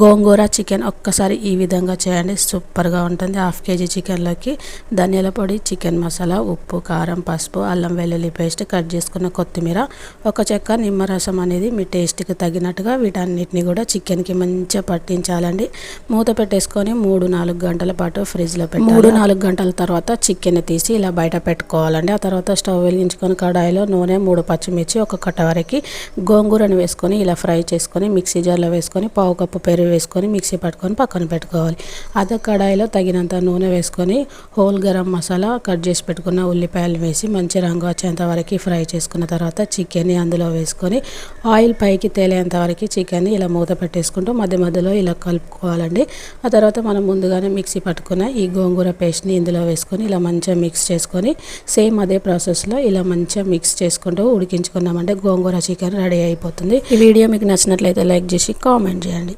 గోంగూర chicken ఒక్కసారి ఈ విధంగా చేయండి, సూపర్గా ఉంటుంది. 1/2 kg చికెన్లోకి ధనియాల పొడి, చికెన్ మసాలా, ఉప్పు, కారం, పసుపు, అల్లం వెల్లుల్లి పేస్ట్, కట్ చేసుకున్న కొత్తిమీర, ఒక చెక్క నిమ్మరసం అనేది మీ టేస్ట్కి తగినట్టుగా వీటన్నిటిని కూడా చికెన్కి మంచిగా పట్టించాలండి. మూత పెట్టేసుకొని 3-4 గంటల పాటు ఫ్రిడ్జ్లో పెట్టాలి. 3-4 గంటల తర్వాత చికెన్ తీసి ఇలా బయట పెట్టుకోవాలండి. ఆ తర్వాత స్టవ్ వెలిగించుకొని కడాయిలో నూనె, 3 పచ్చిమిర్చి, ఒక కట్ట వరకు గోంగూరను వేసుకొని ఇలా ఫ్రై చేసుకొని మిక్సీ జార్లో వేసుకొని పావు కప్పు పెరుగు వేసుకొని మిక్సీ పట్టుకొని పక్కన పెట్టుకోవాలి. అదే కడాయిలో తగినంత నూనె వేసుకొని హోల్ గరం మసాలా, కట్ చేసి పెట్టుకున్న ఉల్లిపాయలు వేసి మంచి రంగు వచ్చేంత వరకు ఫ్రై చేసుకున్న తర్వాత చికెన్ని అందులో వేసుకొని ఆయిల్ పైకి తేలేంత వరకు చికెన్ని ఇలా మూత పెట్టేసుకుంటూ మధ్య మధ్యలో ఇలా కలుపుకోవాలండి. ఆ తర్వాత మనం ముందుగానే మిక్సీ పట్టుకున్న ఈ గోంగూర పేస్ట్ని ఇందులో వేసుకొని ఇలా మంచిగా మిక్స్ చేసుకొని సేమ్ అదే ప్రాసెస్లో ఇలా మంచిగా మిక్స్ చేసుకుంటూ ఉడికించుకున్నామంటే గోంగూర చికెన్ రెడీ అయిపోతుంది. ఈ వీడియో మీకు నచ్చినట్లయితే లైక్ చేసి కామెంట్ చేయండి.